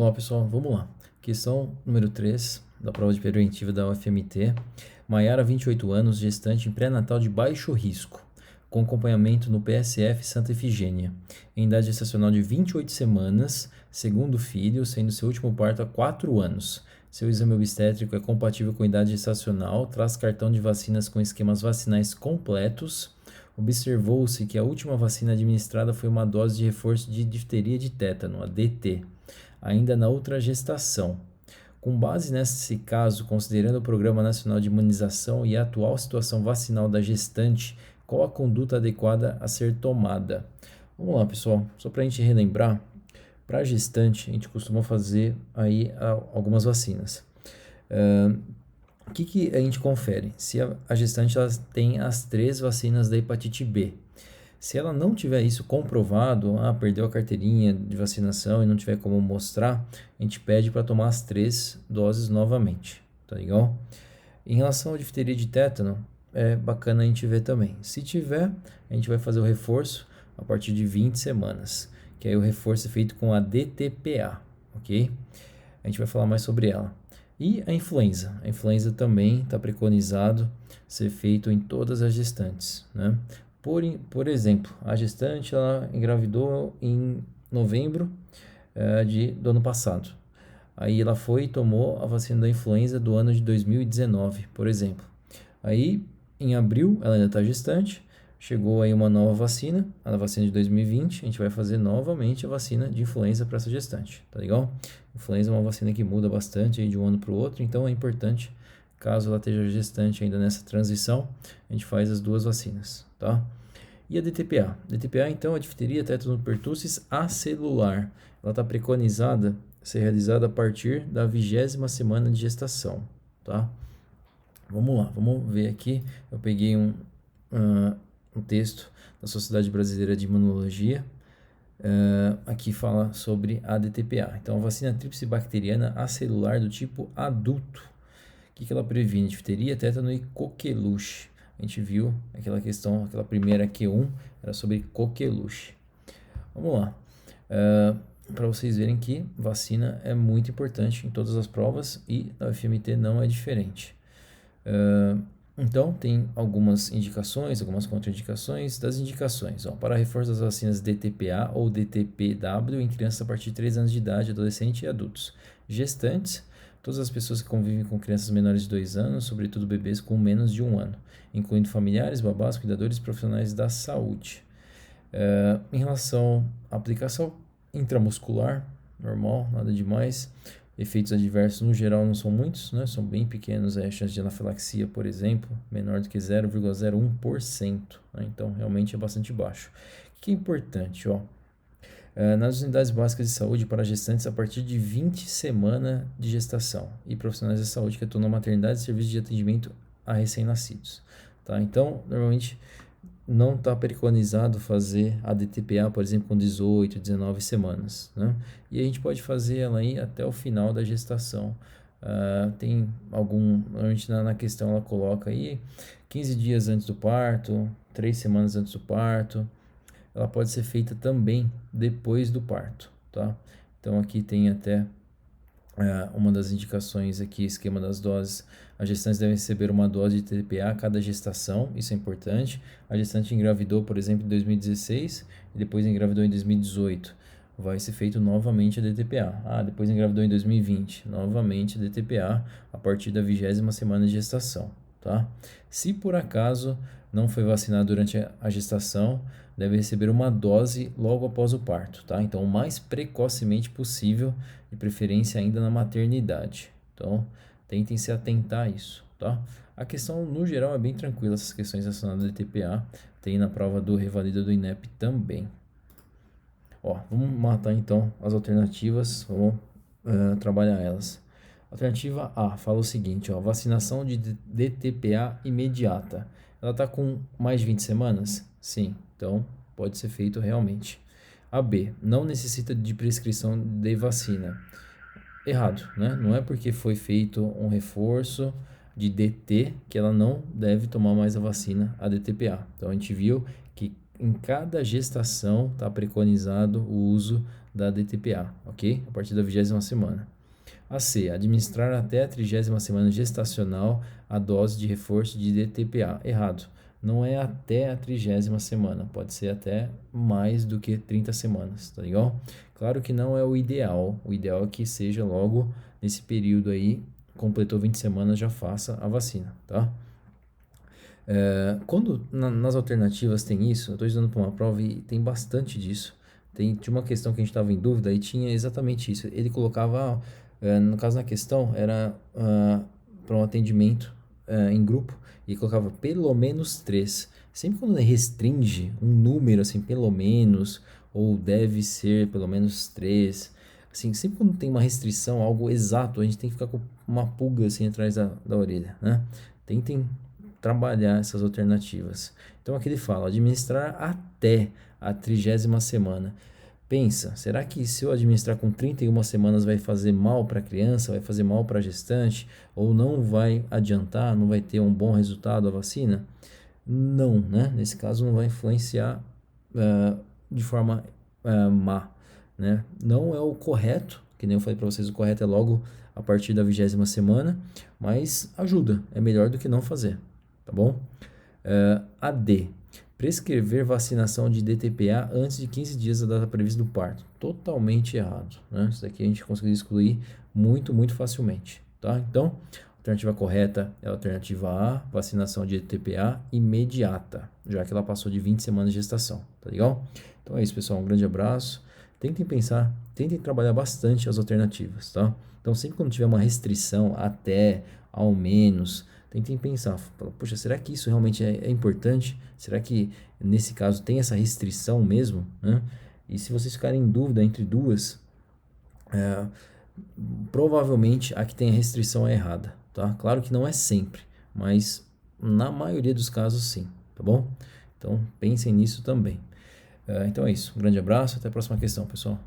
Olá pessoal, vamos lá. Questão número 3 da prova de preventiva da UFMT. Maiara, 28 anos, gestante em pré-natal de baixo risco, com acompanhamento no PSF Santa Efigênia, em idade gestacional de 28 semanas, segundo filho, sendo seu último parto há 4 anos. Seu exame obstétrico é compatível com idade gestacional, traz cartão de vacinas com esquemas vacinais completos. Observou-se que a última vacina administrada foi uma dose de reforço de difteria de tétano, a DT, ainda na outra gestação. Com base nesse caso, considerando o Programa Nacional de Imunização e a atual situação vacinal da gestante, qual a conduta adequada a ser tomada? Vamos lá, pessoal, só para a gente relembrar, para a gestante, a gente costuma fazer aí algumas vacinas. O que a gente confere? Se a gestante ela tem as 3 vacinas da hepatite B. Se ela não tiver isso comprovado, perdeu a carteirinha de vacinação e não tiver como mostrar, a gente pede para tomar as 3 doses novamente, tá legal? Em relação à difteria de tétano, é bacana a gente ver também. Se tiver, a gente vai fazer o reforço a partir de 20 semanas, que aí o reforço é feito com a DTPA, ok? A gente vai falar mais sobre ela. E a influenza. A influenza também está preconizado ser feito em todas as gestantes, né? Por exemplo, a gestante ela engravidou em novembro do ano passado. Aí ela foi e tomou a vacina da influenza do ano de 2019, por exemplo. Aí, em abril, ela ainda está gestante, chegou aí uma nova vacina, a vacina de 2020, a gente vai fazer novamente a vacina de influenza para essa gestante, tá legal? Influenza é uma vacina que muda bastante aí de um ano para o outro, então é importante, caso ela esteja gestante ainda nessa transição, a gente faz as 2 vacinas, tá? E a DTPA? DTPA, então, é a difteria tétano pertussis acelular. Ela está preconizada ser realizada a partir da 20ª semana de gestação, tá? Vamos lá, vamos ver aqui. Eu peguei um texto da Sociedade Brasileira de Imunologia. Aqui fala sobre a DTPA. Então, a vacina tríplice bacteriana acelular do tipo adulto. O que ela previne? Difteria, tétano e coqueluche. A gente viu aquela questão, aquela primeira Q1, era sobre coqueluche. Vamos lá. Para vocês verem que vacina é muito importante em todas as provas e na UFMT não é diferente. Então, tem algumas indicações, algumas contraindicações. Das indicações, para reforço das vacinas DTPA ou DTPW em crianças a partir de 3 anos de idade, adolescentes e adultos. Gestantes, todas as pessoas que convivem com crianças menores de 2 anos, sobretudo bebês com menos de 1 ano, incluindo familiares, babás, cuidadores e profissionais da saúde. Em relação à aplicação intramuscular, normal, nada demais. Efeitos adversos no geral não são muitos, né? São bem pequenos, a chance de anafilaxia, por exemplo, menor do que 0,01%, né? Então realmente é bastante baixo. O que é importante, nas unidades básicas de saúde para gestantes a partir de 20 semanas de gestação e profissionais da saúde que atuam na maternidade e serviço de atendimento a recém-nascidos, tá? Então, normalmente não está preconizado fazer a DTPA, por exemplo, com 18, 19 semanas, né? E a gente pode fazer ela aí até o final da gestação. Normalmente na questão ela coloca aí 15 dias antes do parto, 3 semanas antes do parto. Ela pode ser feita também depois do parto, tá? Então aqui tem até uma das indicações aqui, esquema das doses. As gestantes devem receber uma dose de TPA a cada gestação, isso é importante. A gestante engravidou, por exemplo, em 2016 e depois engravidou em 2018. Vai ser feito novamente a DTPA. Depois engravidou em 2020, novamente a DTPA a partir da 20ª semana de gestação, tá? Se por acaso não foi vacinado durante a gestação, deve receber uma dose logo após o parto, tá? Então, o mais precocemente possível, de preferência ainda na maternidade. Então, tentem se atentar a isso, tá? A questão, no geral, é bem tranquila, essas questões relacionadas ao DTPA. Tem na prova do Revalida do INEP também. Vamos matar então as alternativas, vamos trabalhar elas. Alternativa A fala o seguinte, vacinação de DTPA imediata. Ela está com mais de 20 semanas? Sim, então pode ser feito realmente. A B, não necessita de prescrição de vacina. Errado, né? Não é porque foi feito um reforço de DT que ela não deve tomar mais a vacina, a DTPA. Então a gente viu que em cada gestação está preconizado o uso da DTPA, ok? A partir da 20ª semana. A C, administrar até a 30ª semana gestacional a dose de reforço de DTPA. Errado. Não é até a 30ª semana, pode ser até mais do que 30 semanas, tá legal? Claro que não é o ideal é que seja logo nesse período aí, completou 20 semanas, já faça a vacina, tá? Quando nas alternativas tem isso, eu estou estudando para uma prova e tem bastante disso. Tinha uma questão que a gente estava em dúvida e tinha exatamente isso. Ele colocava, no caso na questão, era para um atendimento em grupo e colocava pelo menos 3. Sempre quando restringe um número, assim, pelo menos, ou deve ser pelo menos 3, assim, sempre quando tem uma restrição, algo exato, a gente tem que ficar com uma pulga assim atrás da orelha, né? Tentem trabalhar essas alternativas. Então aqui ele fala, administrar até a 30ª semana. Pensa, será que se eu administrar com 31 semanas vai fazer mal para a criança, vai fazer mal para a gestante, ou não vai adiantar, não vai ter um bom resultado a vacina? Não, né? Nesse caso não vai influenciar de forma má, né? Não é o correto, que nem eu falei para vocês, o correto é logo a partir da 20ª semana, mas ajuda, é melhor do que não fazer, tá bom? A D, prescrever vacinação de DTPA antes de 15 dias da data prevista do parto. Totalmente errado, né? Isso daqui a gente conseguiu excluir muito, muito facilmente, tá? Então, a alternativa correta é a alternativa A, vacinação de DTPA imediata, já que ela passou de 20 semanas de gestação, tá legal? Então é isso, pessoal, um grande abraço. Tentem pensar, tentem trabalhar bastante as alternativas, tá? Então, sempre quando tiver uma restrição, até, ao menos, tentem pensar, poxa, será que isso realmente é importante? Será que nesse caso tem essa restrição mesmo, né? E se vocês ficarem em dúvida entre duas, provavelmente a que tem a restrição é errada, tá? Claro que não é sempre, mas na maioria dos casos sim, tá bom? Então pensem nisso também. Então é isso, um grande abraço, até a próxima questão, pessoal.